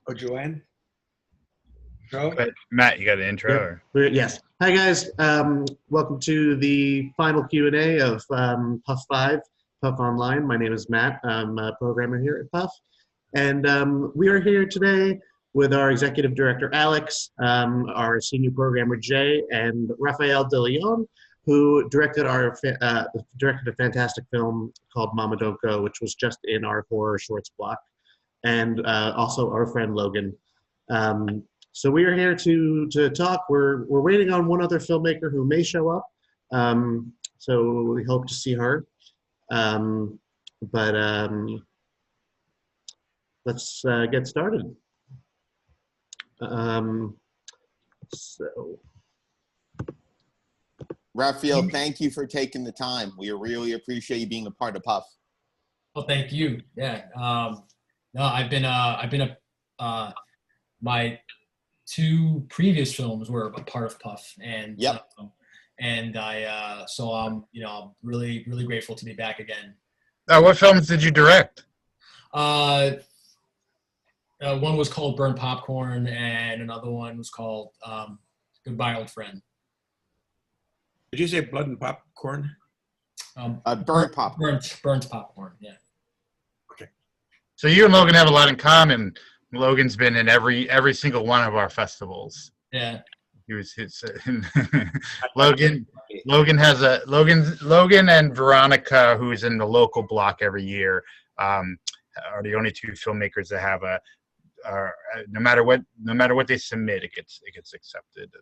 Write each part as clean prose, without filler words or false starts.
Oh, Joanne? Joe? But Matt, you got an intro? Or? Yes. Hi, guys. Welcome to the final Q&A of Puff 5, PUFFOnline. My name is Matt. I'm a programmer here at Puff. And we are here today with our executive director, Alex, our senior programmer, Jay, and Rafael De Leon, who directed a fantastic film called Momma Don't Go, which was just in our horror shorts block, and also our friend Logan. So we are here to talk. We're waiting on one other filmmaker who may show up. So we hope to see her. Let's get started. Raphael, thank you for taking the time. We really appreciate you being a part of Puff. Well, thank you. Yeah. No, I've been my two previous films were a part of Puff, and yep. So I'm really grateful to be back again. What films did you direct? One was called Burnt Popcorn, and another one was called Goodbye, Old Friend. Did you say Blood and Popcorn? Burnt Popcorn. Burnt Popcorn, yeah. Okay. So you and Logan have a lot in common. Logan's been in every single one of our festivals. Yeah. He was Logan and Veronica, who's in the local block every year, are the only two filmmakers that have no matter what they submit, it gets accepted.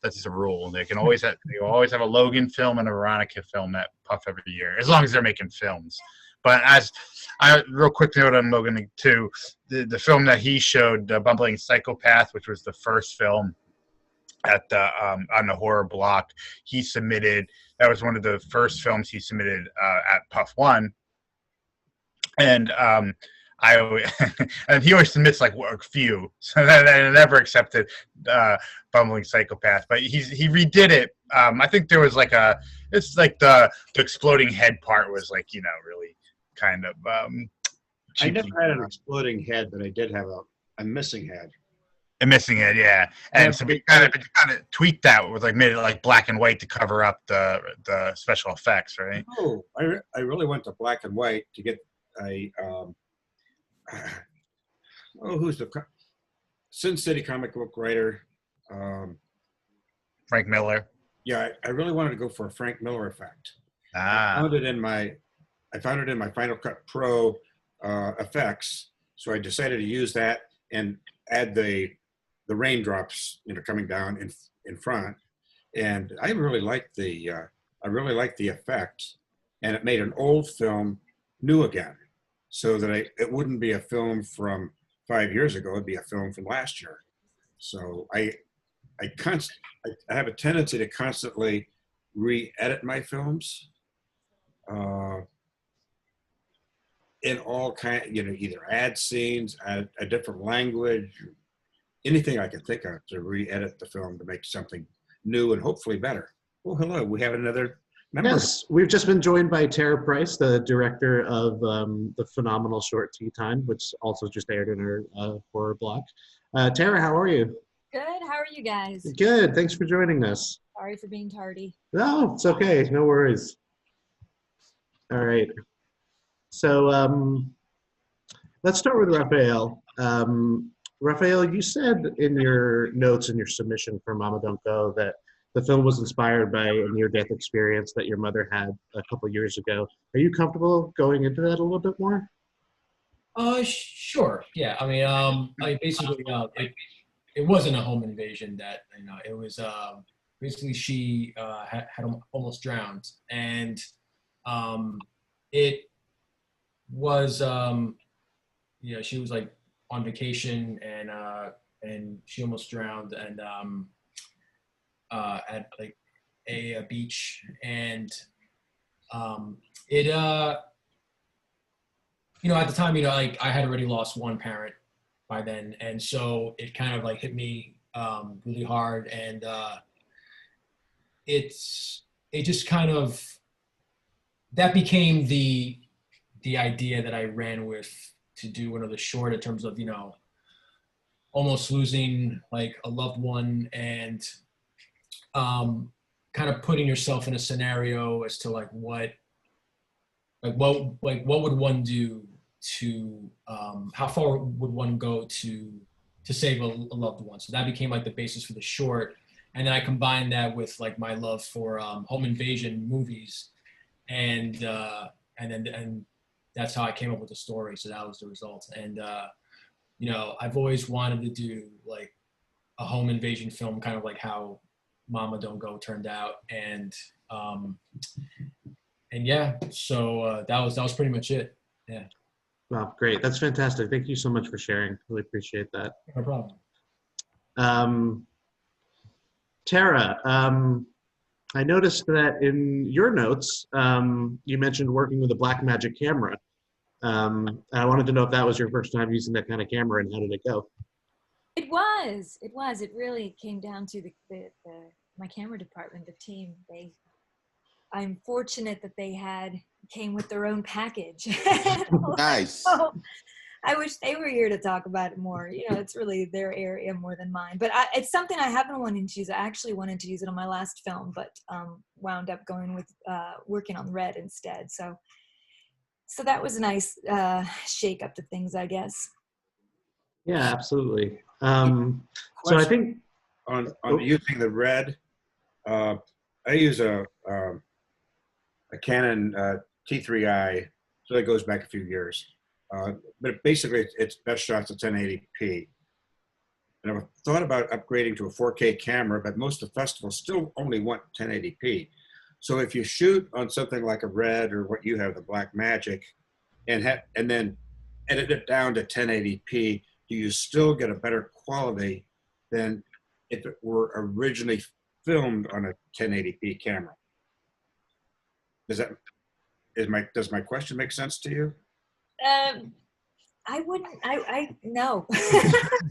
That's the rule. They always have a Logan film and a Veronica film at Puff every year, as long as they're making films. But real quick note on Logan too, the film that he showed, Bumbling Psychopath, which was the first film at on the horror block, he submitted. That was one of the first films he submitted at Puff 1, and and he always submits like a few, so that I never accepted Bumbling Psychopath. But he redid it. I think there was it's like the exploding head part was really kind of. I never had an exploding head, but I did have a missing head. A missing head, yeah. And so we kind of tweaked that with made it black and white to cover up the special effects, right? Oh, I really went to black and white to get a who's the Sin City comic book writer? Frank Miller. Yeah, I really wanted to go for a Frank Miller effect. Ah. I found it in my Final Cut Pro effects, so I decided to use that and add the raindrops, coming down in front, and I really liked the effect, and it made an old film new again, so that it wouldn't be a film from 5 years ago; it'd be a film from last year. So I have a tendency to constantly re-edit my films. In all either add scenes, add a different language, anything I can think of to re-edit the film to make something new and hopefully better. Oh, hello, we have another member. Yes, we've just been joined by Tara Price, the director of the phenomenal short Tea Time, which also just aired in her horror block. Tara, how are you? Good. How are you guys? Good. Thanks for joining us. Sorry for being tardy. No, it's okay. No worries. All right. So let's start with Rafael. Rafael, you said in your notes in your submission for Momma Don't Go that the film was inspired by a near-death experience that your mother had a couple years ago. Are you comfortable going into that a little bit more? Sure. Yeah. I mean, basically, it wasn't a home invasion. That it was basically she had almost drowned, and it was she was on vacation, and she almost drowned, and at a beach, and it at the time I had already lost one parent by then, and so it kind of hit me really hard, and it just kind of that became the idea that I ran with to do another short in terms of almost losing like a loved one, and kind of putting yourself in a scenario as to like what would one do to how far would one go to save a loved one. So that became like the basis for the short, and then I combined that with like my love for home invasion movies, and that's how I came up with the story. So that was the result. And you know, I've always wanted to do like a home invasion film, kind of like how Momma Don't Go turned out. And yeah, so that was pretty much it. Yeah. Wow, great. That's fantastic. Thank you so much for sharing. Really appreciate that. No problem. Tara, I noticed that in your notes, you mentioned working with a Blackmagic camera. I wanted to know if that was your first time using that kind of camera, and how did it go? It was. It really came down to my camera department, the team. I'm fortunate that they came with their own package. Nice. So I wish they were here to talk about it more. You know, it's really their area more than mine. But it's something I haven't wanted to use. I actually wanted to use it on my last film, but wound up going with working on Red instead. So that was a nice shake up to things, I guess. Yeah, absolutely. So I think on using the Red, I use a Canon T3i, so that goes back a few years. But basically, it's best shots at 1080p. And I've thought about upgrading to a 4K camera, but most of the festivals still only want 1080p. So if you shoot on something like a Red or what you have, the Blackmagic, and then edit it down to 1080p, do you still get a better quality than if it were originally filmed on a 1080p camera? Does my question make sense to you? I wouldn't. I no.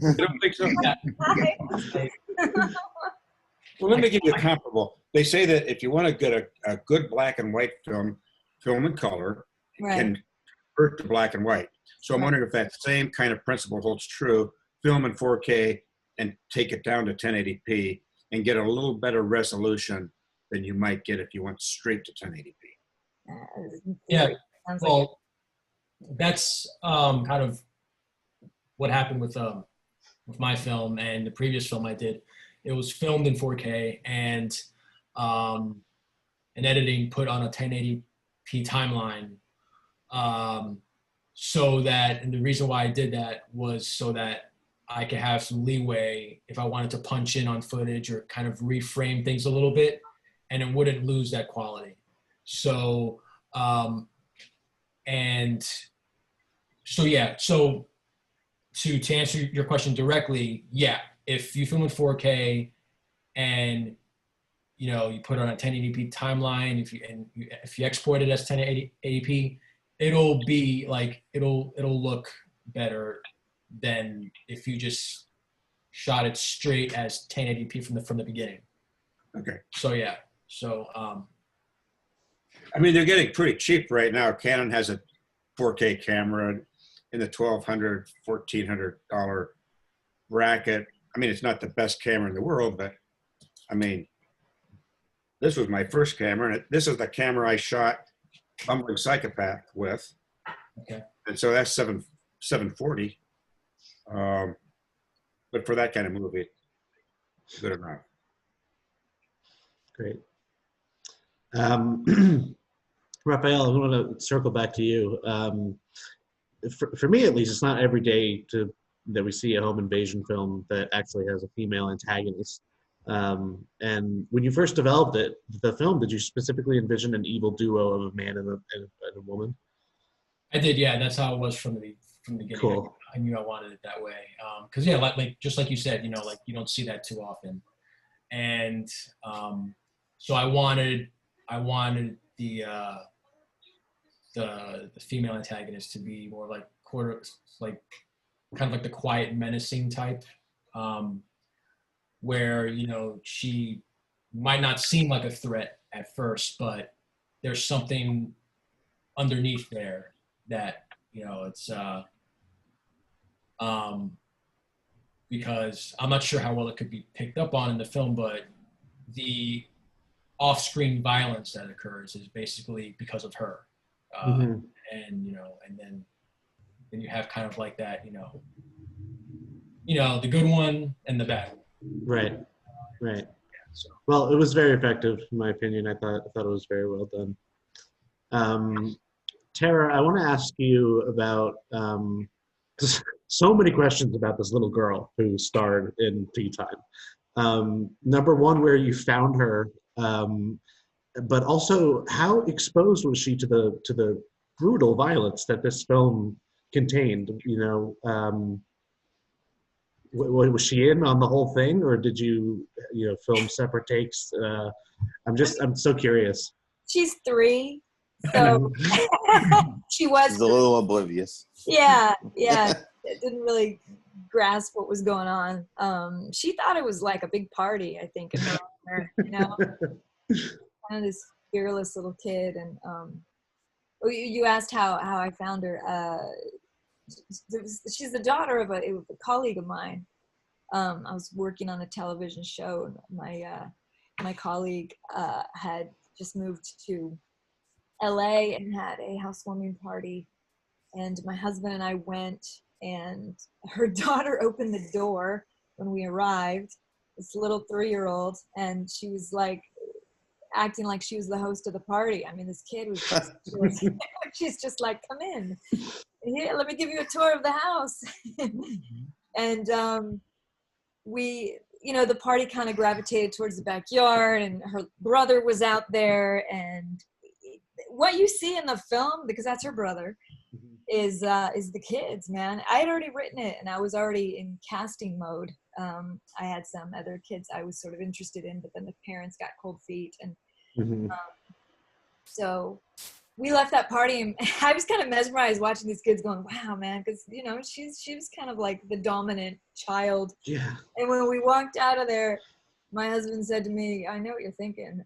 You don't think so? Well, let me give you a comparable. They say that if you want to get a good black and white film in color, Right. can convert to black and white. So I'm wondering if that same kind of principle holds true. Film in 4K and take it down to 1080p and get a little better resolution than you might get if you went straight to 1080p. Yeah. Sounds Well, that's kind of what happened with my film and the previous film I did. It was filmed in 4K and editing put on a 1080p timeline. So that, and the reason why I did that was so that I could have some leeway if I wanted to punch in on footage or kind of reframe things a little bit, and it wouldn't lose that quality. So, and so, yeah, so to answer your question directly, yeah, if you film in 4K and, you know, you put it on a 1080p timeline, if you export it as 1080p, it'll be like, it'll look better than if you just shot it straight as 1080p from the beginning. Okay. So, yeah. So, I mean, they're getting pretty cheap right now. Canon has a 4K camera in the $1,200, $1,400 bracket. I mean, it's not the best camera in the world, but I mean, this was my first camera, and this is the camera I shot Bumbling Psychopath with. Okay. And so that's 740. But for that kind of movie, good enough. Great. Raphael, I want to circle back to you. For me, at least, it's not every day that we see a home invasion film that actually has a female antagonist. And when you first developed the film, did you specifically envision an evil duo of a man and a woman? I did, yeah. That's how it was from the beginning. Cool. I knew I wanted it that way. Because yeah, like just like you said, you know, like you don't see that too often. And so I wanted the female antagonist to be more like kind of like the quiet, menacing type, where, you know, she might not seem like a threat at first, but there's something underneath there that, you know, it's because I'm not sure how well it could be picked up on in the film, but the off-screen violence that occurs is basically because of her. And, and then you have kind of like that, the good one and the bad one. Right. Right. Yeah, so. Well, it was very effective, in my opinion. I thought it was very well done. Tara, I want to ask you about so many questions about this little girl who starred in Tea Time. Number one, where you found her, but also how exposed was she to the brutal violence that this film contained? Was she in on the whole thing, or did you film separate takes? I'm so curious. She's 3, so she was. She's a little oblivious. Yeah. Didn't really grasp what was going on. She thought it was like a big party, I think, in her honor, kind of this fearless little kid. And you asked how I found her. She's the daughter of a colleague of mine. I was working on a television show, and my colleague had just moved to LA and had a housewarming party, and my husband and I went, and her daughter opened the door when we arrived, this little 3-year-old, and she was like acting like she was the host of the party. I mean, this kid was just, she's just like, come in. Here, let me give you a tour of the house. And we, the party kind of gravitated towards the backyard, and her brother was out there. And what you see in the film, because that's her brother, is the kids, man. I had already written it, and I was already in casting mode. I had some other kids I was sort of interested in, but then the parents got cold feet, and so we left that party, and I was kind of mesmerized watching these kids going, wow, man, because she was kind of like the dominant child. Yeah. And when we walked out of there, my husband said to me, I know what you're thinking.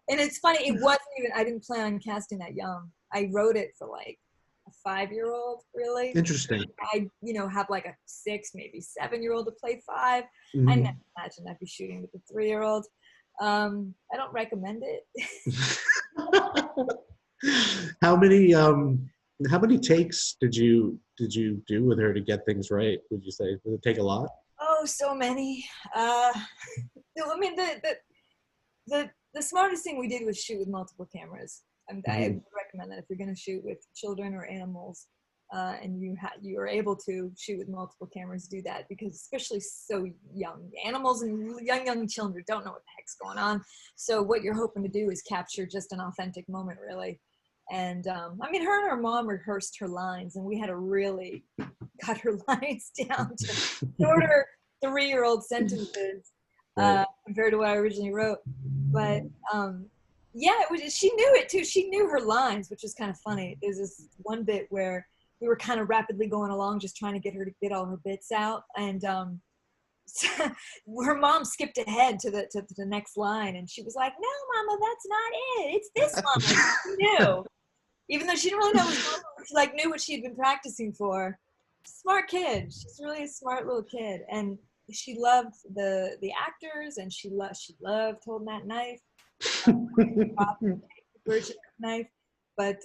And it's funny, it wasn't even, I didn't plan on casting that young. I wrote it for like a 5-year-old, really. Interesting. I, have like a 6, maybe 7-year-old to play 5. I never imagined I'd be shooting with a 3-year-old. I don't recommend it. How many takes did you do with her to get things right? Would you say, did it take a lot? Oh, so many. I mean, the smartest thing we did was shoot with multiple cameras. I would recommend that if you're going to shoot with children or animals, and you are able to shoot with multiple cameras, do that, because especially so young animals and young children don't know what the heck's going on. So what you're hoping to do is capture just an authentic moment, really. And I mean, her and her mom rehearsed her lines, and we had to really cut her lines down to shorter 3-year-old sentences compared to what I originally wrote. But yeah, she knew it too. She knew her lines, which is kind of funny. There's this one bit where we were kind of rapidly going along, just trying to get her to get all her bits out. And her mom skipped ahead to the next line, and she was like, "No, Mama, that's not it. It's this, Mama." She knew, even though she didn't really know what was going on. She like knew what she had been practicing for. Smart kid. She's really a smart little kid, and she loved the actors, and she loved holding that knife, virgin knife, but.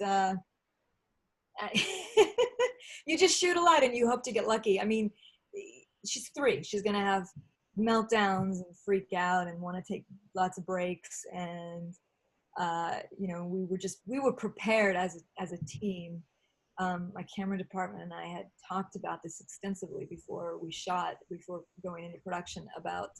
You just shoot a lot and you hope to get lucky. I mean, she's 3. She's gonna have meltdowns and freak out and want to take lots of breaks. And we were prepared as a team. My camera department and I had talked about this extensively before going into production about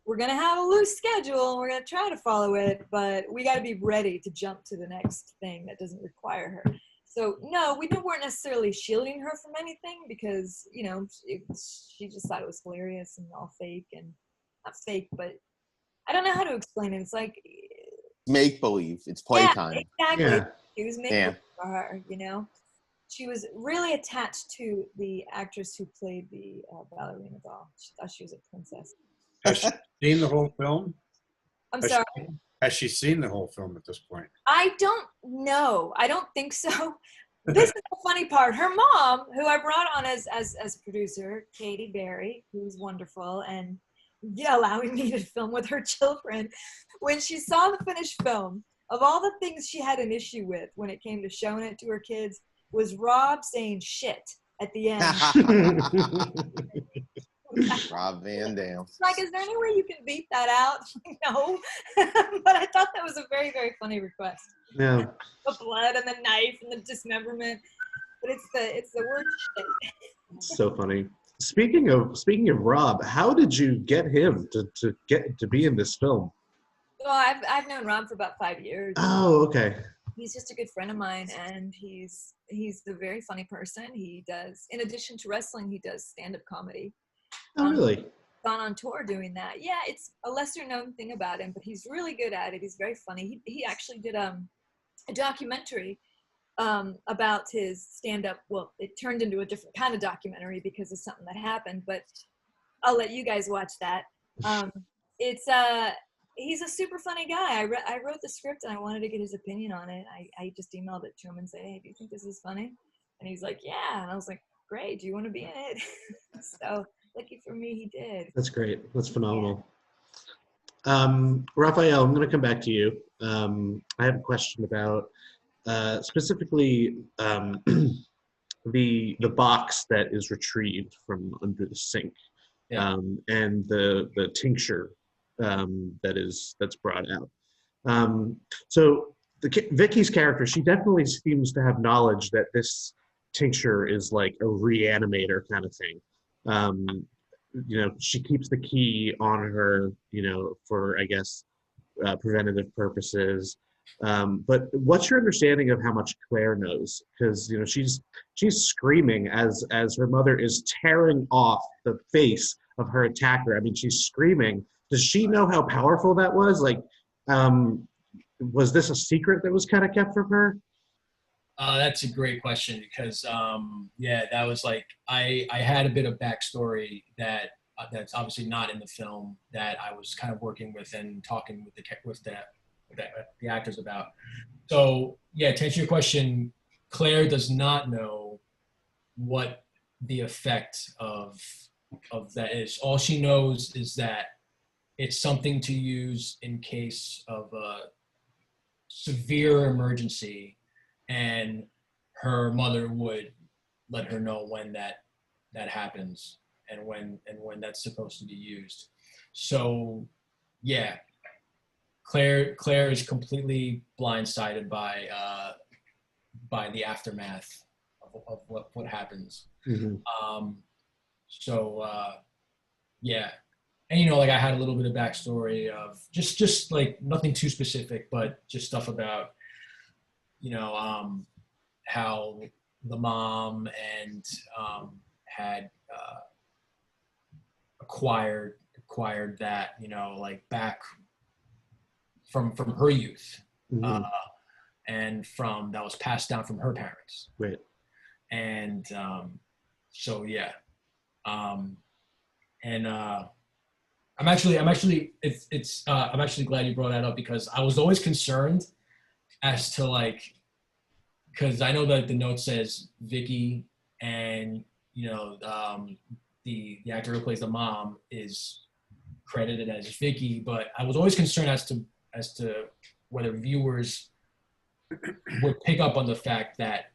we're gonna have a loose schedule and we're gonna try to follow it, but we got to be ready to jump to the next thing that doesn't require her. So no, we weren't necessarily shielding her from anything, because she just thought it was hilarious and all fake, and not fake, but I don't know how to explain it. It's like make believe. It's playtime. Yeah, exactly. Yeah. She was making it for her. She was really attached to the actress who played the ballerina doll. She thought she was a princess. Has she seen the whole film? I'm sorry. Has she seen the whole film at this point? I don't know. I don't think so. this is the funny part. Her mom, who I brought on as producer, Katie Berry, who's wonderful, and allowing me to film with her children, when she saw the finished film, of all the things she had an issue with when it came to showing it to her kids, was Rob saying shit at the end. Rob Van Dam. Like, is there any way you can beat that out? No. But I thought that was a very, very funny request. Yeah. The blood and the knife and the dismemberment. But it's the word shit. So funny. Speaking of Rob, how did you get him to be in this film? Well, I've known Rob for about 5 years. Oh, okay. He's just a good friend of mine, and he's a very funny person. He does, in addition to wrestling, he does stand-up comedy. Oh, really? Gone on tour doing that. Yeah, it's a lesser known thing about him, but he's really good at it. He's very funny. He actually did a documentary about his stand-up. Well, it turned into a different kind of documentary because of something that happened, but I'll let you guys watch that. He's a super funny guy. I wrote the script and I wanted to get his opinion on it. I just emailed it to him and said, hey, do you think this is funny? And he's like, yeah. And I was like, great, do you want to be in it? So lucky for me, he did. That's great. That's phenomenal. Raphael, I'm going to come back to you. I have a question about specifically the box that is retrieved from under the sink, and the tincture that's brought out. So Vicky's character, she definitely seems to have knowledge that this tincture is like a reanimator kind of thing. She keeps the key on her, for, I guess, preventative purposes. But what's your understanding of how much Claire knows? Because, she's screaming as her mother is tearing off the face of her attacker. I mean, she's screaming. Does she know how powerful that was? Like, was this a secret that was kind of kept from her? That's a great question because, that was like, I had a bit of backstory that's obviously not in the film that I was kind of working with and talking with the actors about. So, to answer your question, Claire does not know what the effect of that is. All she knows is that it's something to use in case of a severe emergency, and her mother would let her know when that happens and when that's supposed to be used. So, Claire is completely blindsided by the aftermath of what happens. Mm-hmm. And like I had a little bit of backstory of just like nothing too specific, but just stuff about how the mom and had acquired that like back from her youth, Mm-hmm. and that was passed down from her parents. Right. And I'm actually glad you brought that up because I was always concerned as to like, because I know that the note says Vicky and the actor who plays the mom is credited as Vicky, but I was always concerned as to whether viewers would pick up on the fact that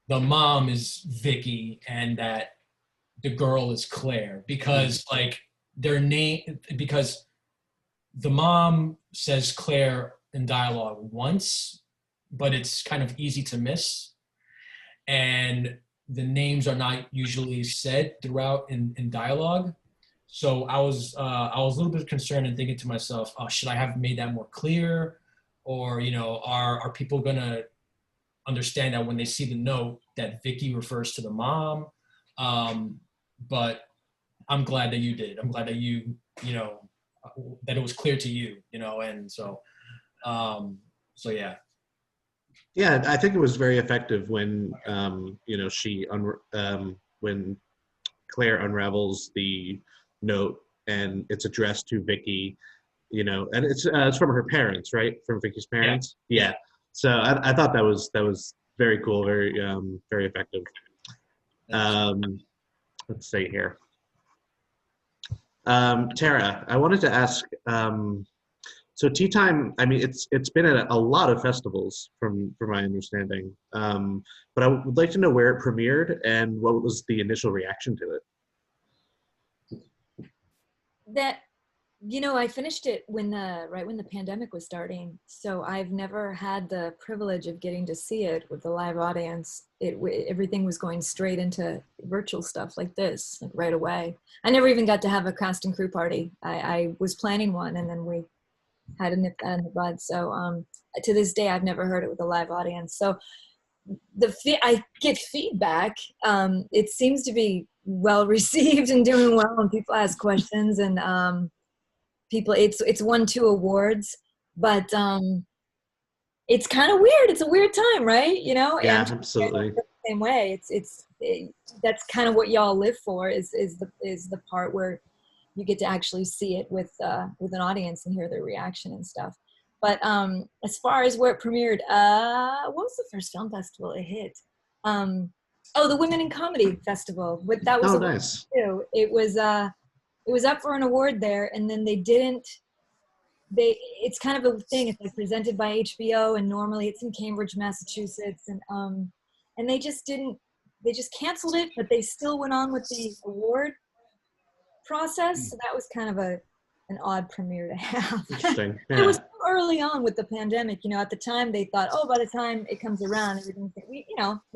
the mom is Vicky and that the girl is Claire because like because the mom says Claire in dialogue once, but it's kind of easy to miss. And the names are not usually said throughout in dialogue. So I was a little bit concerned and thinking to myself, should I have made that more clear? Or, are people gonna understand that when they see the note that Vicky refers to the mom? But I'm glad that you did. I'm glad that that it was clear to you, and so yeah. Yeah, I think it was very effective when when Claire unravels the note and it's addressed to Vicky, and it's from her parents, right? From Vicky's parents. Yeah. So I thought that was very cool, very effective. Let's see here. Tara, I wanted to ask, so Tea Time, I mean, it's been at a lot of festivals from my understanding, but I would like to know where it premiered and what was the initial reaction to it. That, I finished it right when the pandemic was starting, so I've never had the privilege of getting to see it with the live audience. Everything was going straight into virtual stuff like this, like right away. I never even got to have a cast and crew party. I was planning one, and then we had to nip that in the bud. So to this day, I've never heard it with a live audience. So I get feedback. It seems to be well received and doing well, and people ask questions, and it's won 2 awards, but it's kind of weird. It's a weird time, right? Yeah, and absolutely. The same way. That's kind of what y'all live for, is the part where you get to actually see it with an audience and hear their reaction and stuff. But as far as where it premiered, what was the first film festival it hit? The Women in Comedy Festival. But that was nice. Too. It was up for an award there, and then it's kind of a thing. It's like presented by HBO, and normally it's in Cambridge, Massachusetts, and they just canceled it, but they still went on with the award process. So that was kind of an odd premiere to have. Interesting. Yeah. It was early on with the pandemic. At the time they thought, by the time it comes around, we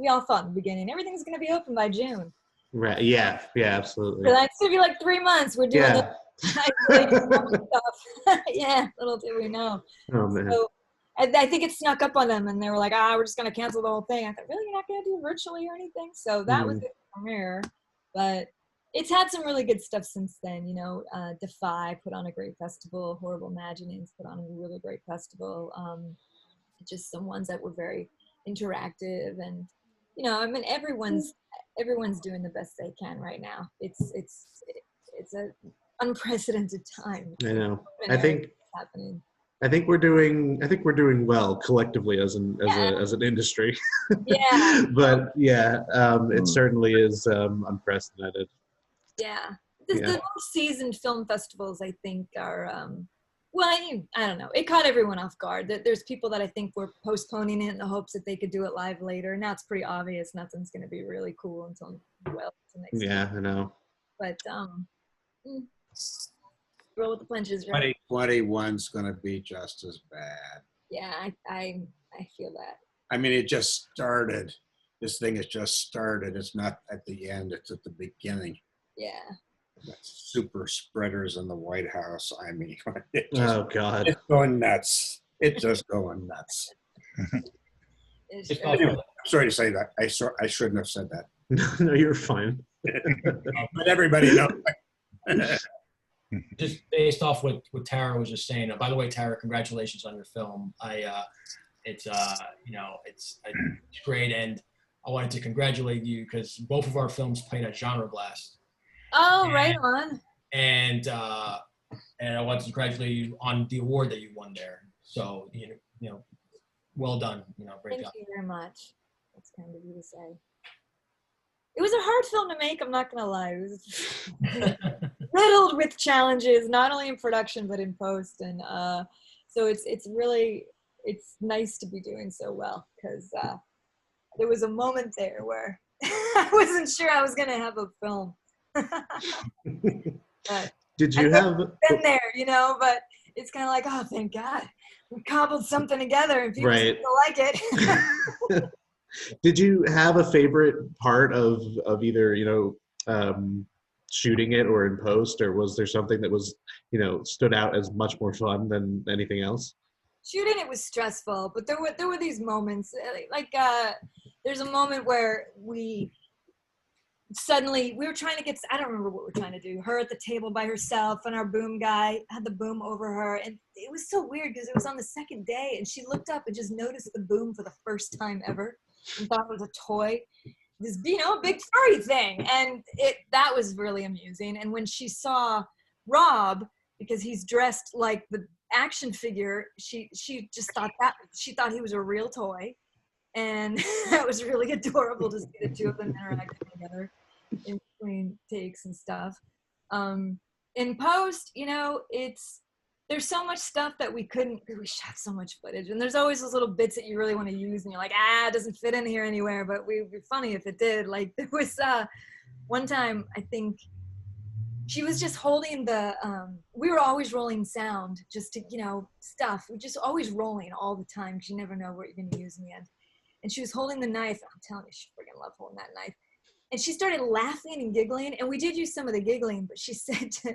all thought in the beginning everything's going to be open by June. Right. Yeah. Yeah. Absolutely. But it's going to be like 3 months. We're doing Yeah. stuff. Yeah. Little did we know. Oh man. So I think it snuck up on them, and they were like, we're just going to cancel the whole thing. I thought, really, you're not going to do virtually or anything? So that was the premiere. But it's had some really good stuff since then. Defy put on a great festival. Horrible Imaginings put on a really great festival. Just some ones that were very interactive, and everyone's doing the best they can right now. It's an unprecedented time. I know. Happening. I think we're doing well collectively as an industry. Yeah. But yeah, it certainly is unprecedented. Yeah. The more seasoned film festivals, I think, are I don't know. It caught everyone off guard. There's people that I think were postponing it in the hopes that they could do it live later. Now it's pretty obvious nothing's going to be really cool until next year. Yeah, I know. But roll with the punches, right? 2021's going to be just as bad. Yeah, I feel that. I mean, it just started. This thing has just started. It's not at the end. It's at the beginning. Yeah. Super spreaders in the White House. I mean, Oh God, it's going nuts. It's just going nuts. Anyway, I'm sorry to say that. I shouldn't have said that. No, you're fine. But everybody knows. Just based off what Tara was just saying. By the way, Tara, congratulations on your film. It's great, and I wanted to congratulate you because both of our films played at Genre Blast. Oh, right on. And I want to congratulate you on the award that you won there. So well done. Great job. Thank you very much. That's kind of you to say. It was a hard film to make. I'm not gonna lie. It was riddled with challenges, not only in production but in post, and so it's nice to be doing so well, because there was a moment there where I wasn't sure I was gonna have a film. But Did you have been there, but it's kind of like, oh, thank God, we cobbled something together and people Right. still like it. Did you have a favorite part of either shooting it or in post, or was there something that was stood out as much more fun than anything else? Shooting it was stressful, but there were these moments like there's a moment where we were trying to get, I don't remember what we're trying to do, her at the table by herself, and our boom guy had the boom over her, and it was so weird because it was on the second day, and she looked up and just noticed the boom for the first time ever and thought it was a toy, this a big furry thing, and that was really amusing. And when she saw Rob, because he's dressed like the action figure, she just thought he was a real toy. and that was really adorable to see the two of them interacting together in between takes and stuff. In post, you know, there's so much stuff that we shot so much footage, and there's always those little bits that you really want to use, and you're like, it doesn't fit in here anywhere, but it would be funny if it did. Like, there was one time, I think, she was just holding the, we were always rolling sound, just to, you know, stuff. We're just always rolling all the time, because you never know what you're going to use in the end. And she was holding the knife. I'm telling you, she freaking loved holding that knife. And she started laughing and giggling, and we did use some of the giggling, but she said to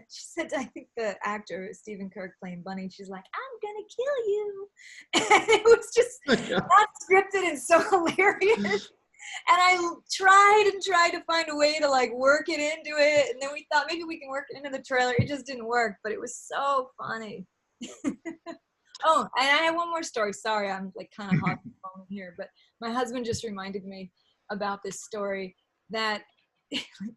I think the actor, Stephen Kirk playing Bunny, she's like, I'm gonna kill you. And it was just not scripted and so hilarious. And I tried to find a way to like work it into it, and then we thought maybe we can work it into the trailer. It just didn't work, but it was so funny. Oh, and I have one more story. Sorry, I'm like kind of hot here, but my husband just reminded me about this story that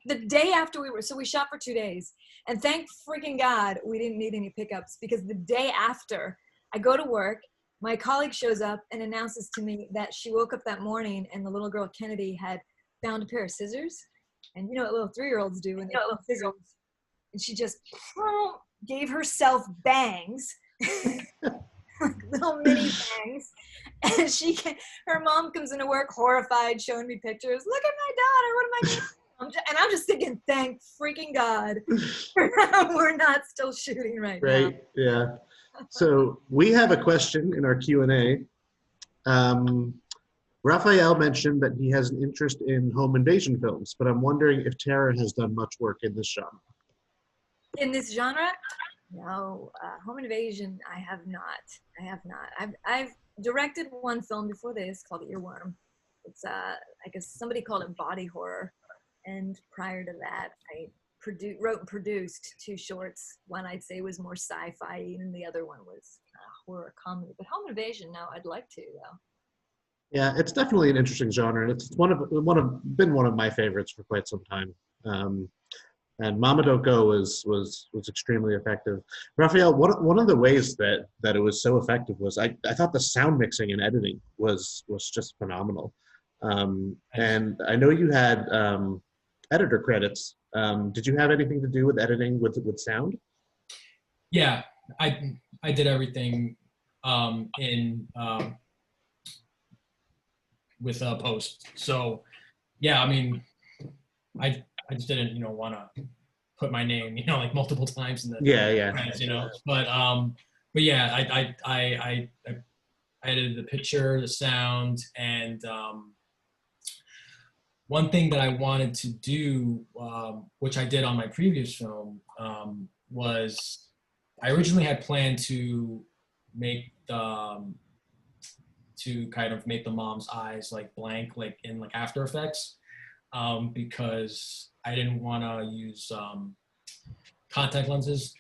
the day after we shot for 2 days, and thank freaking God we didn't need any pickups, because the day after I go to work, my colleague shows up and announces to me that she woke up that morning and the little girl Kennedy had found a pair of scissors, and you know what little 3-year-olds do when they find scissors, and she just gave herself bangs. Like little mini bangs, and her mom comes into work horrified, showing me pictures. Look at my daughter. What am I doing? And I'm just thinking, thank freaking God, we're not still shooting right now. Right. Yeah. So we have a question in our Q&A. Raphael mentioned that he has an interest in home invasion films, but I'm wondering if Tara has done much work in this genre. In this genre? No, home invasion, I have not. I've directed one film before this called Earworm. It's I guess somebody called it body horror, and prior to that, I wrote and produced 2 shorts. One I'd say was more sci-fi, and the other one was horror comedy. But home invasion, no, I'd like to though. Yeah, it's definitely an interesting genre, and it's been one of my favorites for quite some time. And Momma Don't Go was extremely effective. Raphael, one of the ways that it was so effective was I thought the sound mixing and editing was just phenomenal. And I know you had editor credits. Did you have anything to do with editing with sound? Yeah, I did everything with post. So yeah, I mean, I just didn't want to put my name like multiple times in the credits, but yeah, I edited the picture, the sound, and one thing that I wanted to do, which I did on my previous film, was I originally had planned to kind of make the mom's eyes like blank, like in like After Effects, because I didn't want to use contact lenses,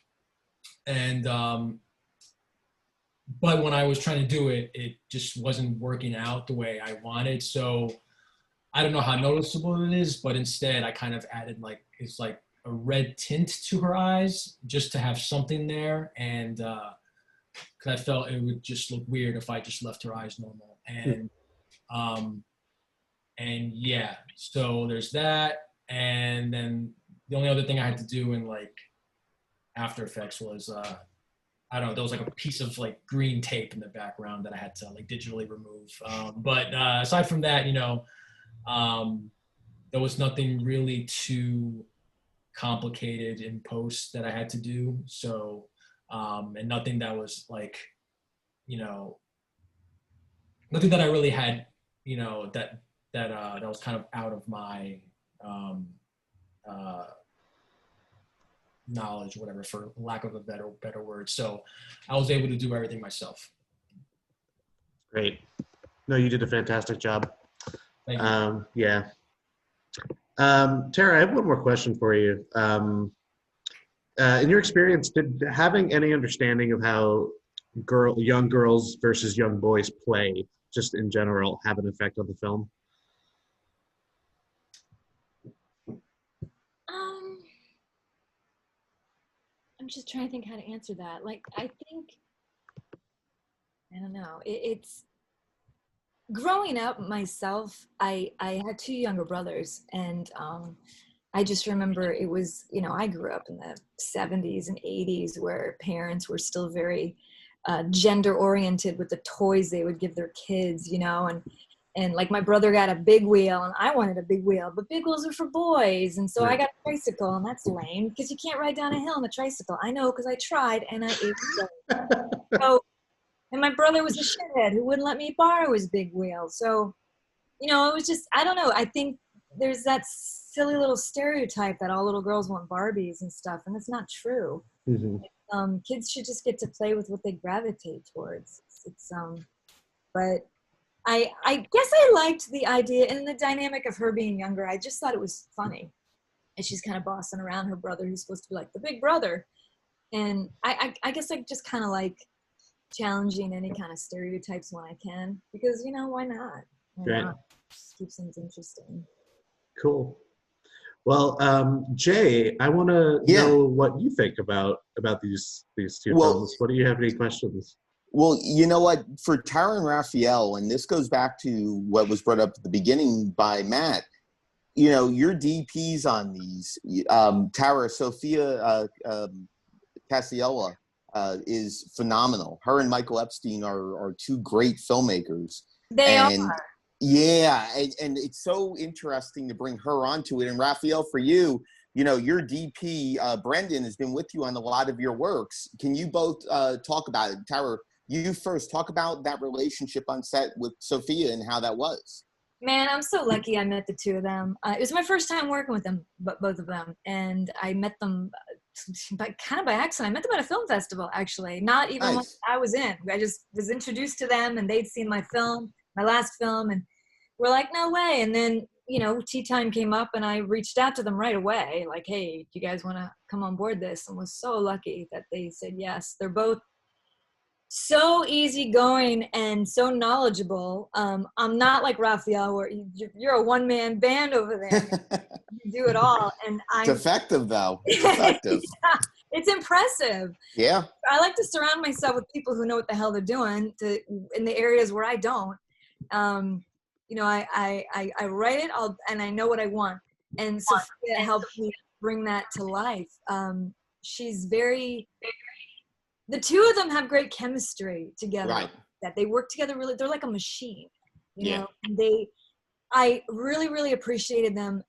and but when I was trying to do it, it just wasn't working out the way I wanted. So I don't know how noticeable it is, but instead I kind of added it's like a red tint to her eyes, just to have something there, and because I felt it would just look weird if I just left her eyes normal. And yeah, so there's that. And then the only other thing I had to do in like After Effects was I don't know, there was like a piece of like green tape in the background that I had to like digitally remove. But aside from that, there was nothing really too complicated in post that I had to do. So and nothing that was like, nothing that I really had, that was kind of out of my knowledge, whatever, for lack of a better word. So I was able to do everything myself. Great. No, you did a fantastic job. Thank you. Yeah. Tara, I have one more question for you. In your experience, did having any understanding of how young girls versus young boys play, just in general, have an effect on the film? I'm just trying to think how to answer that. Like, I think, I don't know. It's growing up myself, I had two younger brothers, and I just remember it was, you know, I grew up in the 70s and 80s where parents were still very gender oriented with the toys they would give their kids, you know, and like my brother got a big wheel and I wanted a big wheel, but big wheels are for boys. And so I got a tricycle, and that's lame because you can't ride down a hill on a tricycle. I know because I tried and I ate it. So, and my brother was a shithead who wouldn't let me borrow his big wheel. So, you know, it was just, I don't know. I think there's that silly little stereotype that all little girls want Barbies and stuff, and it's not true. Kids should just get to play with what they gravitate towards. But I guess I liked the idea and the dynamic of her being younger. I just thought it was funny. And she's kind of bossing around her brother, who's supposed to be like the big brother. And I guess I just kind of like challenging any kind of stereotypes when I can, because, you know, why not? Why not? Just keeps things interesting. Cool. Well, Jay, I want to know what you think about these two films. What do you have any questions? Well, you know what, for Tara and Raphael, and this goes back to what was brought up at the beginning by Matt, you know, your DPs on these, Tara, Sophia Cacciola is phenomenal. Her and Michael Epstein are two great filmmakers. They are. Yeah, and it's so interesting to bring her onto it. And Raphael, for you, you know, your DP, Brendan, has been with you on a lot of your works. Can you both talk about it? Tara, you first, talk about that relationship on set with Sophia and how that was. Man, I'm so lucky I met the two of them. It was my first time working with them, both of them. And I met them kind of by accident. I met them at a film festival, actually. Not even when I was in. I just was introduced to them, and they'd seen my film, my last film, and we're like, no way. And then, you know, tea time came up, and I reached out to them right away. Like, hey, do you guys want to come on board this? And was so lucky that they said yes. They're both so easygoing and so knowledgeable. I'm not like Raphael, where you're a one-man band over there. You do it all. And it's effective, though. It's effective. Yeah, it's impressive. Yeah. I like to surround myself with people who know what the hell they're doing in the areas where I don't. You know, I write it all, and I know what I want. And Sophia helped me bring that to life. She's very... The two of them have great chemistry together. Right. That they work together really. They're like a machine, you know. And I really, really appreciated them,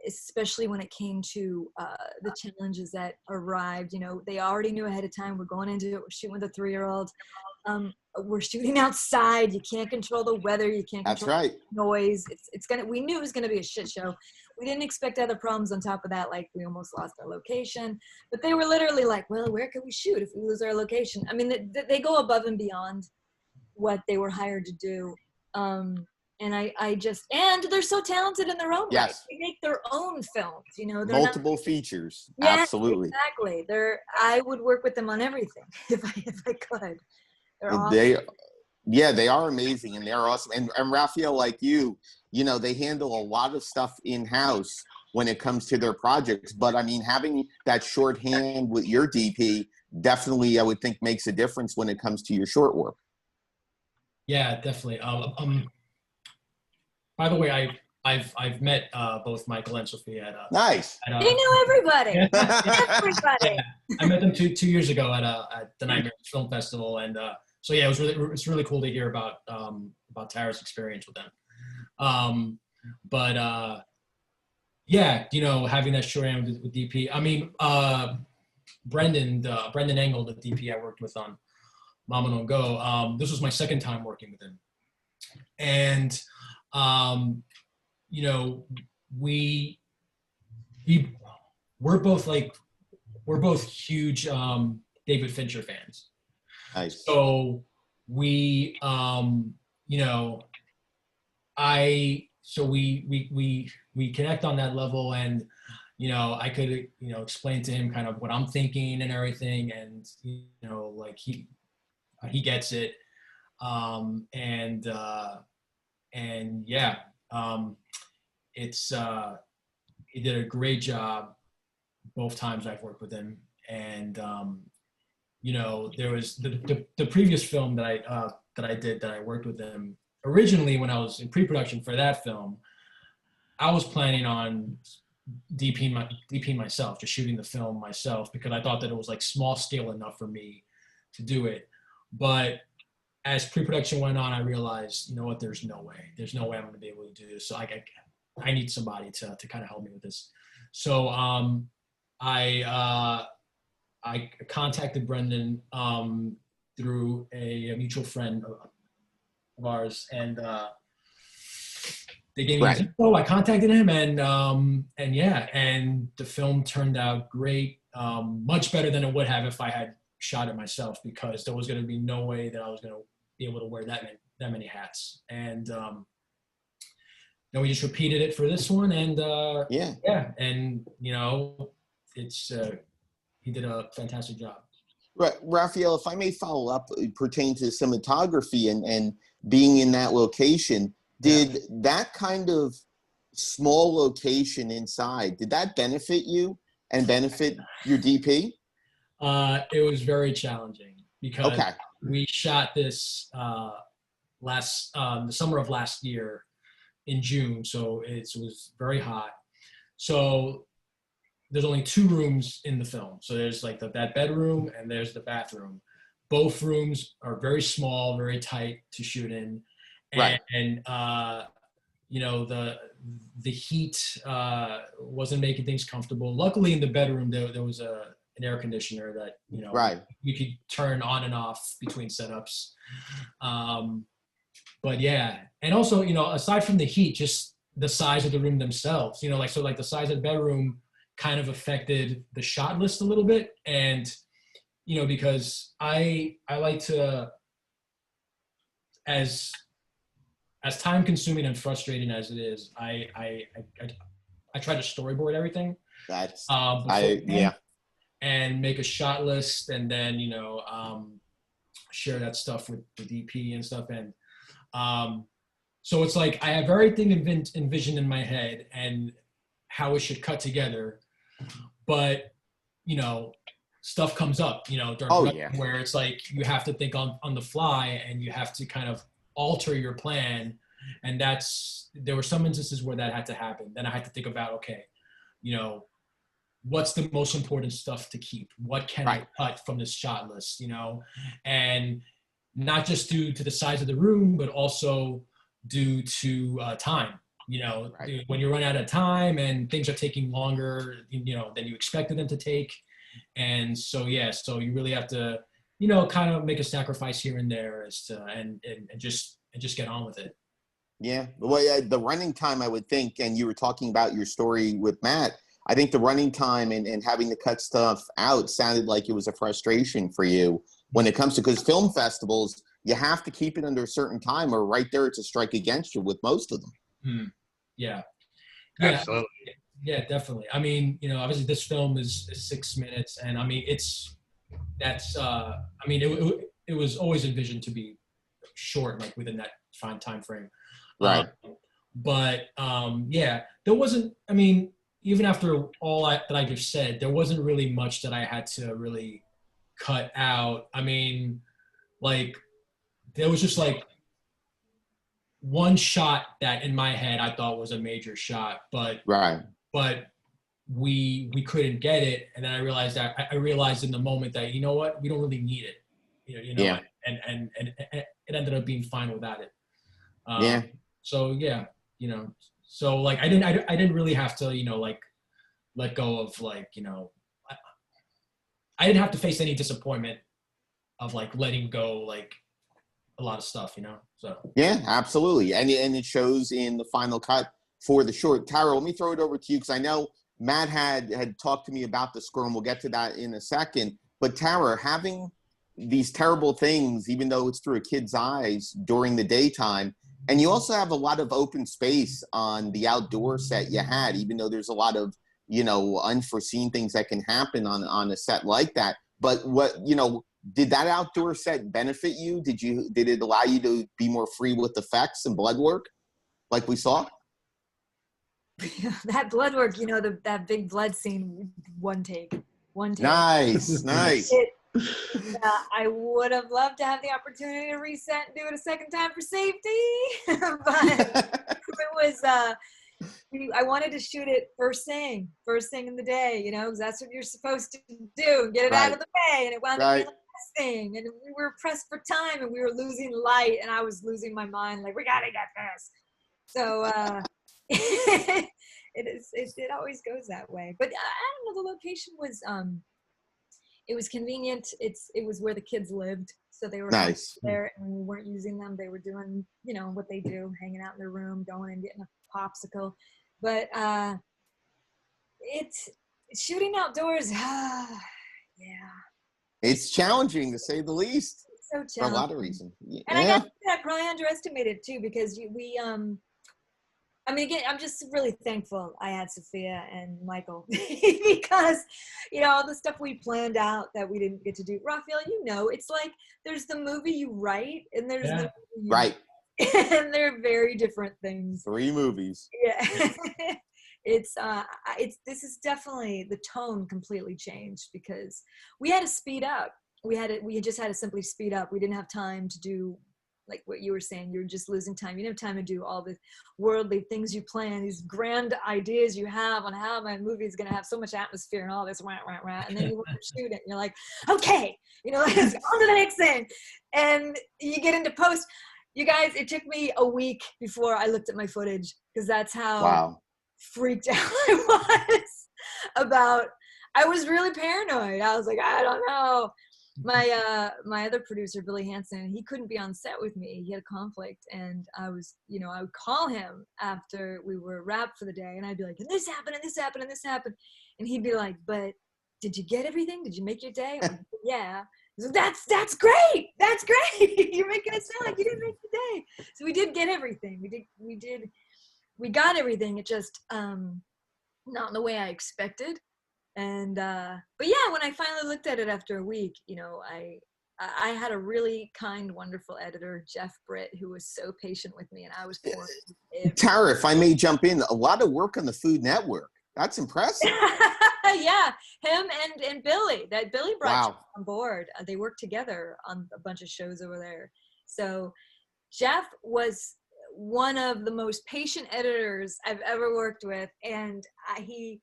especially when it came to the challenges that arrived. You know, they already knew ahead of time. We're going into it. We're shooting with a 3-year-old. We're shooting outside. You can't control the weather. You can't control the noise. We knew it was gonna be a shit show. We didn't expect other problems on top of that, like we almost lost our location. But they were literally like, well, where can we shoot if we lose our location? I mean, they go above and beyond what they were hired to do. And they're so talented in their own right. They make their own films, you know. Multiple features. Yeah, absolutely. Exactly. I would work with them on everything if I could. They're awesome. They are amazing, and they're awesome. And Raphael, like you know, they handle a lot of stuff in-house when it comes to their projects. But, I mean, having that shorthand with your DP definitely, I would think, makes a difference when it comes to your short work. Yeah, definitely. By the way, I've met both Michael and Sophia at nice. They know everybody. Everybody. Yeah, I met them two years ago at the Nightmare Film Festival, and so yeah, it's really cool to hear about Tara's experience with them. Yeah, you know, having that shorthand with DP. I mean, Brendan Engel, the DP I worked with on Momma Don't Go. This was my second time working with him, and you know, we're both huge David Fincher fans. Nice. So we you know, we connect on that level, and you know, I could, you know, explain to him kind of what I'm thinking and everything, and you know, like he gets it, and yeah, he did a great job both times I've worked with him, and you know, there was the previous film that I worked with him originally when I was in pre-production for that film, I was planning on DPing myself, just shooting the film myself, because I thought that it was like small scale enough for me to do it. But as pre-production went on, I realized, you know what, there's no way I'm going to be able to do this. So I need somebody to kind of help me with this. So I contacted Brendan through a mutual friend of ours, and they gave me his info. I contacted him, and yeah, and the film turned out great, much better than it would have if I had shot it myself, because there was going to be no way that I was going to be able to wear that many hats. And then we just repeated it for this one, and yeah, and you know, it's he did a fantastic job. Right, Raphael, if I may follow up, pertaining to cinematography and being in that location, did that kind of small location inside, did that benefit you and benefit your DP? It was very challenging because we shot this the summer of last year in June, so it was very hot. So there's only 2 rooms in the film. So there's like that bedroom and there's the bathroom. Both rooms are very small, very tight to shoot in. And you know, the heat wasn't making things comfortable. Luckily in the bedroom, there was an air conditioner that, you know, you could turn on and off between setups. But yeah, and also, you know, aside from the heat, just the size of the room themselves, you know, like, so like the size of the bedroom kind of affected the shot list a little bit. And, you know, because I like to, as time consuming and frustrating as it is, I try to storyboard everything. And make a shot list, and then, you know, share that stuff with the DP and stuff. And so it's like I have everything envisioned in my head and how it should cut together. But, you know, stuff comes up, you know, where it's like you have to think on the fly, and you have to kind of alter your plan. And there were some instances where that had to happen. Then I had to think about, okay, you know, what's the most important stuff to keep? What can I cut from this shot list, you know? And not just due to the size of the room, but also due to time. You know, when you run out of time and things are taking longer, you know, than you expected them to take. And so, yeah, so you really have to, you know, kind of make a sacrifice here and there and just get on with it. Yeah. Well, the running time, I would think, and you were talking about your story with Matt, I think the running time and having to cut stuff out sounded like it was a frustration for you when it comes to, because film festivals, you have to keep it under a certain time, or right there it's a strike against you with most of them. Yeah. Absolutely. Yeah, definitely. I mean, you know, obviously this film is 6 minutes, and I mean, it was always envisioned to be short, like within that fine time frame. Right. Yeah, there wasn't, I mean, even after all that I just said, there wasn't really much that I had to really cut out. I mean, like, there was just like one shot that in my head I thought was a major shot, but we couldn't get it. And then I realized in the moment that, you know what, we don't really need it, you know, and it ended up being fine without it. So yeah, you know, so like I didn't really have to, you know, like let go of, like, you know, I didn't have to face any disappointment of like letting go like a lot of stuff, you know. So yeah, absolutely. And it shows in the final cut for the short. Tara, let me throw it over to you, because I know Matt had talked to me about the score, and we'll get to that in a second. But Tara, having these terrible things, even though it's through a kid's eyes during the daytime, and you also have a lot of open space on the outdoor set you had, even though there's a lot of, you know, unforeseen things that can happen on a set like that. But what, you know, did that outdoor set benefit you? Did it allow you to be more free with effects and blood work like we saw? That blood work, you know, that big blood scene, one take. Nice. I would have loved to have the opportunity to reset and do it a second time for safety, but it was. I wanted to shoot it first thing in the day, because that's what you're supposed to do, get it out of the way, and it wound up being the last thing, and we were pressed for time, and we were losing light, and I was losing my mind, like, we gotta get this. So it always goes that way. But I don't know, the location was it was convenient. It was where the kids lived, so they were nice there, and we weren't using them. They were doing, what they do, hanging out in their room, going and getting a popsicle. But it's shooting outdoors. Yeah, it's challenging to say the least. It's so for a challenging. lot of reasons. And I probably underestimated too, because I mean, again, I'm just really thankful I had Sophia and Michael because, all the stuff we planned out that we didn't get to do. Raphael, it's like there's the movie you write and there's the movie you right. and they're very different things. 3 movies. Yeah. This is definitely, the tone completely changed because we had to speed up. We had just had to simply speed up. We didn't have time to do, like what you were saying, you're just losing time. You don't have time to do all the worldly things you plan, these grand ideas you have on how my movie is going to have so much atmosphere and all this, and then you want to shoot it, and you're like, okay, let's go on to the next thing. And you get into post. You guys, it took me a week before I looked at my footage because that's how freaked out I was I was really paranoid. I was like, I don't know. My other producer, Billy Hansen, he couldn't be on set with me. He had a conflict, and I was, I would call him after we were wrapped for the day, and I'd be like, and this happened, and this happened, and this happened, and he'd be like, but did you get everything? Did you make your day? Like, yeah. So that's great. That's great. You're making it sound like you didn't make the day. So we did get everything. We got everything. It just not in the way I expected. And but yeah, when I finally looked at it after a week, I had a really kind, wonderful editor, Jeff Britt, who was so patient with me, and I was pouring. Tara, if I may jump in, a lot of work on the Food Network. That's impressive. Yeah, him and Billy. That Billy brought Jeff on board. They worked together on a bunch of shows over there. So Jeff was one of the most patient editors I've ever worked with, and he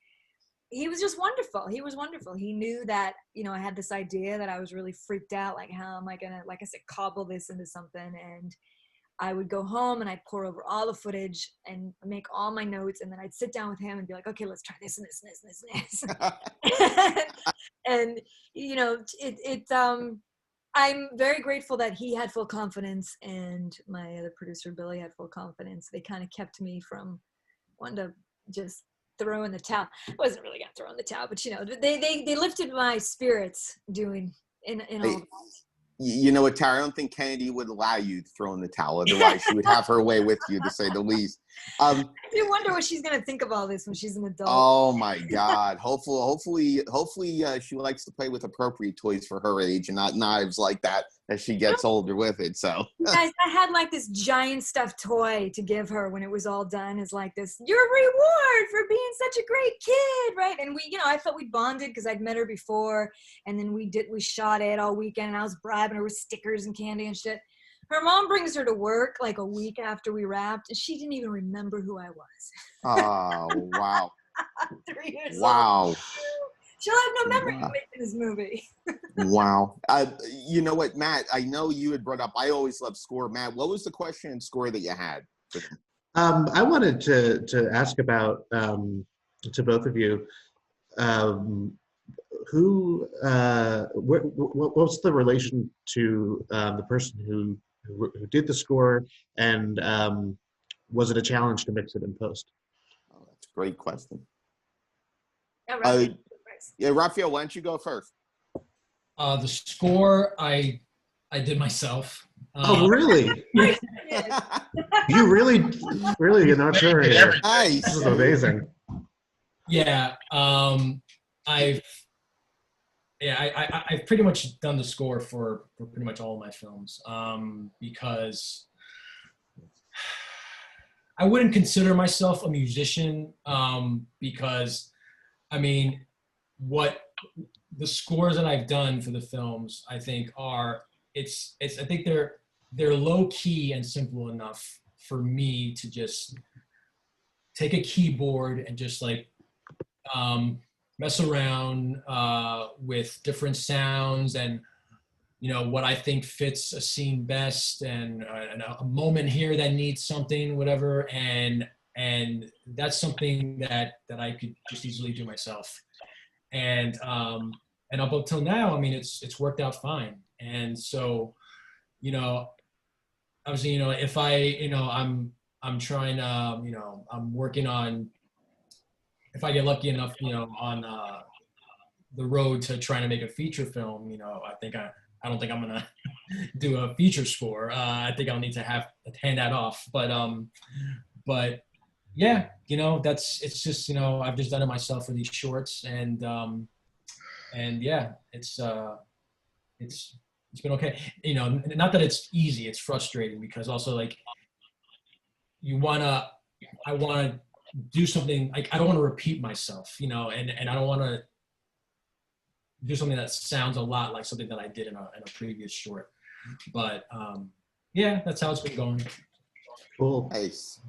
was just wonderful. He was wonderful. He knew that, I had this idea that I was really freaked out. Like, how am I going to, like I said, cobble this into something? And I would go home and I'd pour over all the footage and make all my notes. And then I'd sit down with him and be like, okay, let's try this and this and this and this. And, I'm very grateful that he had full confidence and my other producer, Billy, had full confidence. They kind of kept me from wanting to just throw in the towel. I wasn't really gonna throw in the towel, but they lifted my spirits doing in all that. You know what, Tara? I don't think Kennedy would allow you to throw in the towel. Otherwise, she would have her way with you, to say the least. I do wonder what she's gonna think of all this when she's an adult. Oh my God! Hopefully, she likes to play with appropriate toys for her age and not knives like that as she gets older with it. So, guys, I had like this giant stuffed toy to give her when it was all done. Is like this, your reward for being such a great kid, right? And we, I felt we bonded because I'd met her before, and then we shot it all weekend, and I was bribing her with stickers and candy and shit. Her mom brings her to work like a week after we wrapped, and she didn't even remember who I was. Oh, wow. 3 years wow. old. She'll have no memory of making this movie. Wow. You know what, Matt, I know you had brought up, I always love score. Matt, what was the question and score that you had? I wanted to ask about, to both of you, what's the relation to the person who did the score, and was it a challenge to mix it in post? Oh, that's a great question. Yeah, Raphael, why don't you go first? The score I did myself. Oh, really? You really an entrepreneur here. Nice. This is amazing. Yeah, I've pretty much done the score for pretty much all of my films, because I wouldn't consider myself a musician, because I mean, what the scores that I've done for the films, I think I think they're low key and simple enough for me to just take a keyboard and just like mess around with different sounds and what I think fits a scene best and a moment here that needs something, whatever, and that's something that I could just easily do myself. And up until now, I mean, it's worked out fine. And so, obviously, if I'm trying to, I'm working on, if I get lucky enough, on the road to trying to make a feature film, I don't think I'm gonna do a feature score. I think I'll need to hand that off. But yeah, it's just I've just done it myself for these shorts, and yeah, it's been okay. Not that it's easy. It's frustrating because also like I wanna do something. Like I don't want to repeat myself, and I don't want to do something that sounds a lot like something that I did in a previous short. But yeah, that's how it's been going. Cool. Nice.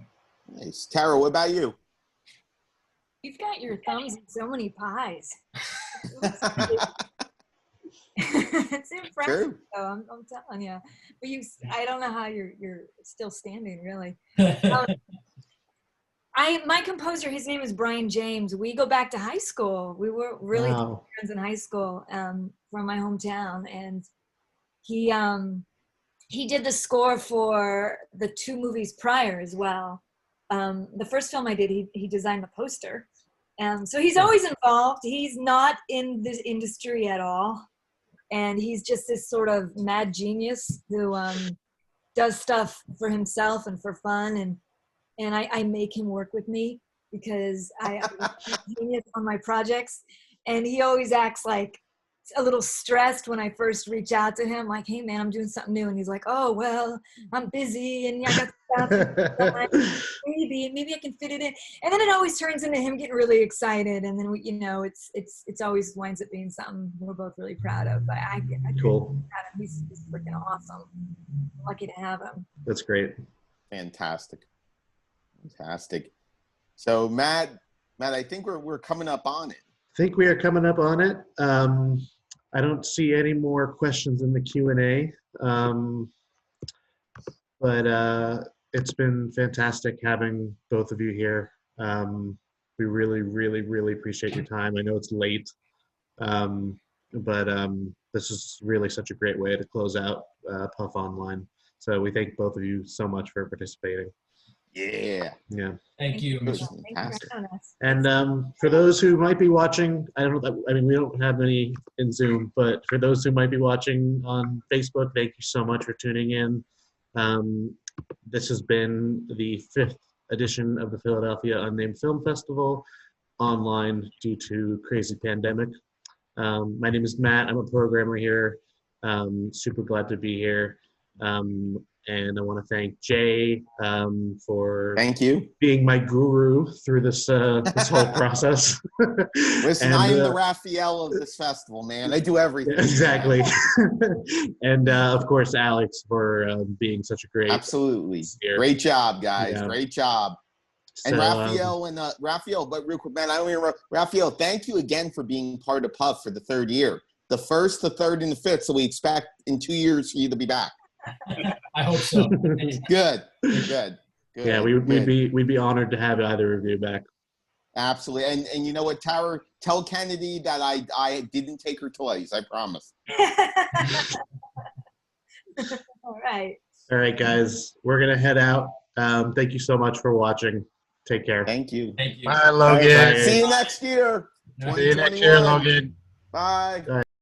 Tara, what about you? You've got your thumbs in so many pies. It's impressive, True. though. I'm telling you. But I don't know how you're still standing, really. My composer, his name is Brian James. We go back to high school. We were really friends in high school from my hometown, and he did the score for the 2 movies prior as well. The first film I did, he designed the poster. So he's always involved. He's not in this industry at all, and he's just this sort of mad genius who does stuff for himself and for fun, and I make him work with me because I'm genius on my projects. And he always acts like a little stressed when I first reach out to him, like, hey man, I'm doing something new. And he's like, oh, well, I'm busy and I got stuff. maybe I can fit it in. And then it always turns into him getting really excited. And then it's always winds up being something we're both really proud of. But I Cool. He's freaking awesome. I'm lucky to have him. That's great. Fantastic. So Matt, I think we're coming up on it. I think we are coming up on it. I don't see any more questions in the Q&A, but it's been fantastic having both of you here. We really, really, really appreciate your time. I know it's late, but this is really such a great way to close out PUFFOnline. So we thank both of you so much for participating. Yeah. Thank you. Thank you for having us. And for those who might be watching, we don't have any in Zoom, but for those who might be watching on Facebook, thank you so much for tuning in. This has been the 5th edition of the Philadelphia Unnamed Film Festival, online due to crazy pandemic. My name is Matt. I'm a programmer here. Super glad to be here. And I want to thank Jay for being my guru through this whole process. Listen, I am the Raphael of this festival, man. I do everything. Exactly. And of course, Alex for being such a great. Absolutely. Great job, guys. Yeah. Great job. And so, Raphael, but real quick, man, I don't even remember. Raphael, thank you again for being part of Puff for the 3rd year. The 1st, the 3rd, and the 5th. So we expect in 2 years for you to be back. I hope so. Good. Yeah, we'd be honored to have either of you back. Absolutely. And you know what, Tara, tell Kennedy that I didn't take her toys. I promise. All right. All right, guys, we're gonna head out. Thank you so much for watching. Take care. Thank you. Thank you. Bye, Logan. Bye. See you next year. See you next year, Logan. Bye.